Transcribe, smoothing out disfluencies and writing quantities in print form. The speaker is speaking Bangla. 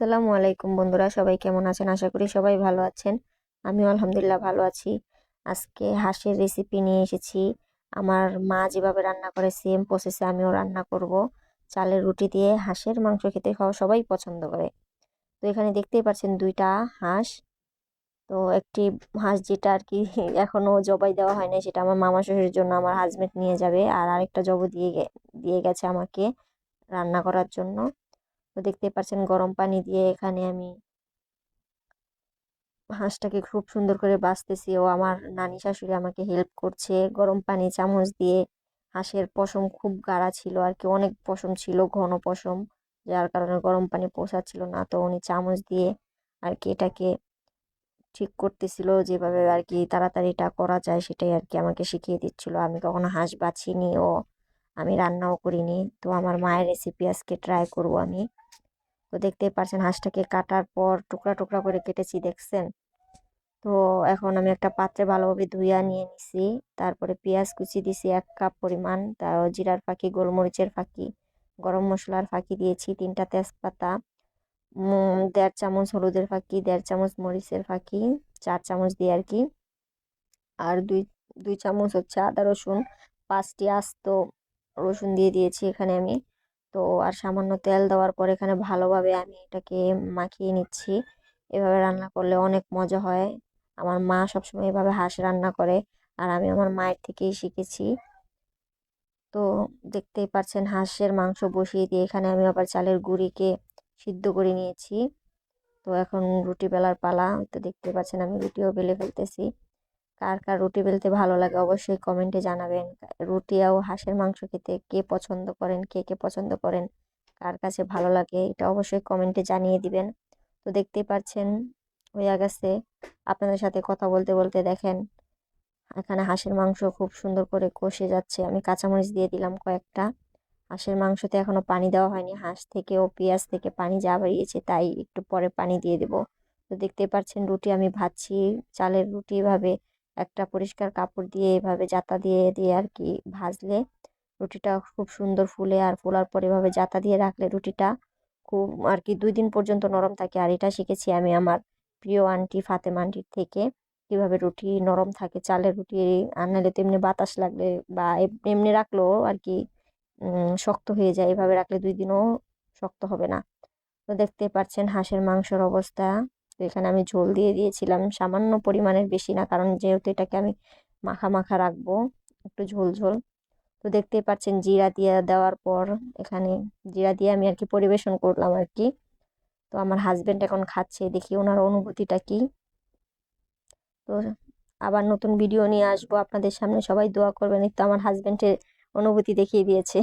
আসসালামু আলাইকুম বন্ধুরা, সবাই কেমন আছেন? আশা করি সবাই ভালো আছেন। আমিও আলহামদুলিল্লাহ ভালো আছি। আজকে হাঁসের রেসিপি নিয়ে এসেছি। আমার মা যেভাবে রান্না করে সেম প্রসেসে আমিও রান্না করব। চালের রুটি দিয়ে হাঁসের মাংস খেতে সবাই পছন্দ করে। তো এখানে দেখতেই পাচ্ছেন দুইটা হাঁস। তো একটি হাঁস যেটা আর কি এখনো জবাই দেওয়া হয় নাই, সেটা আমার মামা শ্বশুরের জন্য আমার হাজবেন্ড নিয়ে যাবে, আর আরেকটা জব দিয়ে গেছে আমাকে রান্না করার জন্য। তো দেখতেই পাচ্ছেন গরম পানি দিয়ে এখানে আমি হাঁসটাকে খুব সুন্দর করে বাছতেছি, ও আমার নানি শাশুড়ি আমাকে হেল্প করছে। গরম পানি চামচ দিয়ে, হাঁসের পশম খুব গাঢ়া ছিল আর কি, অনেক পশম ছিল, ঘন পশম, যার কারণে গরম পানি পোষাচ্ছিল না। তো উনি চামচ দিয়ে আর কি এটাকে ঠিক করতেছিল, যেভাবে আর কি তাড়াতাড়ি এটা করা যায় সেটাই আর কি আমাকে শিখিয়ে দিচ্ছিল। আমি কখনো হাঁস বাছিনি, ও আমি রান্নাও করিনি। তো আমার মায়ের রেসিপি আজকে ট্রাই করব আমি। তো দেখতেই পারছেন হাঁসটাকে কাটার পর টুকরা টুকরা করে কেটেছি, দেখছেন? তো এখন আমি একটা পাত্রে ভালোভাবে ধুইয়া নিয়ে নিছি। তারপরে পেঁয়াজ কুচি দিছি 1 কাপ পরিমাণ, তার জিরার ফাঁকি, গোলমরিচের ফাঁকি, গরম মশলার ফাঁকি দিয়েছি 3টা তেজপাতা, 1.5 চামচ হলুদের ফাঁকি, 1.5 চামচ মরিচের ফাঁকি, 4 চামচ দিয়ে আর কি, আর দুই চামচ হচ্ছে আদা রসুন, 5টি আস্ত রসুন দিয়ে দিয়েছি এখানে আমি। তো আর সামান্য তেল দেওয়ার পর এখানে ভালোভাবে আমি এটাকে মাখিয়ে নিচ্ছি। এভাবে রান্না করলে অনেক মজা হয়। আমার মা সবসময় এভাবে হাঁস রান্না করে, আর আমি আমার মায়ের থেকেই শিখেছি। তো দেখতেই পাচ্ছেন হাঁসের মাংস বসিয়ে দিয়ে এখানে আমি আবার চালের গুঁড়িকে সিদ্ধ করে নিয়েছি। তো এখন রুটি বেলার পালা। তো দেখতে পাচ্ছেন আমি রুটিও বেলে ফেলতেছি। কার কার রুটি বেলতে ভালো লাগে অবশ্যই কমেন্টে জানাবেন। রুটি ও হাঁসের মাংস খেতে কে পছন্দ করেন, কে কে পছন্দ করেন, কার কাছে ভালো লাগে এটা অবশ্যই কমেন্টে জানিয়ে দিবেন। তো দেখতেই পাচ্ছেন হয়ে গেছে। আপনাদের সাথে কথা বলতে বলতে দেখেন এখানে হাঁসের মাংস খুব সুন্দর করে কষে যাচ্ছে। আমি কাঁচামরিচ দিয়ে দিলাম কয়েকটা। হাঁসের মাংসতে এখনো পানি দেওয়া হয়নি, হাঁস থেকে ও পেঁয়াজ থেকে পানি যা বেরিয়েছে, তাই একটু পরে পানি দিয়ে দেব। তো দেখতে পাচ্ছেন রুটি আমি ভাজছি, চালের রুটি এভাবে একটা পরিষ্কার কাপড় দিয়ে এভাবে জাতা দিয়ে দিয়ে আর কি ভাজলে রুটিটা খুব সুন্দর ফুলে, আর ফোলার পর এভাবে জাতা দিয়ে রাখলে রুটিটা খুব আর কি 2 দিন পর্যন্ত নরম থাকে। আর এটা শিখেছি আমি আমার প্রিয় আন্টি ফাতেমা আন্টির থেকে, কিভাবে রুটি নরম থাকে চালের রুটি। আর নাহলে তো এমনি বাতাস লাগলে বা এমনি রাখলেও আর কি শক্ত হয়ে যায়, এভাবে রাখলে 2 দিনও শক্ত হবে না। তো দেখতে পাচ্ছেন হাঁসের মাংসের অবস্থা। তো এখানে আমি ঝোল দিয়ে দিয়েছিলাম সামান্য পরিমাণের, বেশি না, কারণ যেহেতু এটাকে আমি মাখা মাখা রাখবো, একটু ঝোল ঝোল। তো দেখতেই পাচ্ছেন জিরা দিয়ে দেওয়ার পর এখানে জিরা দিয়ে আমি আর কি পরিবেশন করলাম আর কি। তো আমার হাজবেন্ড এখন খাচ্ছে, দেখি ওনার অনুভূতিটা কি। তো আবার নতুন ভিডিও নিয়ে আসবো আপনাদের সামনে, সবাই দোয়া করবেন। একটু আমার হাজবেন্ডের অনুভূতি দেখিয়ে দিয়েছে।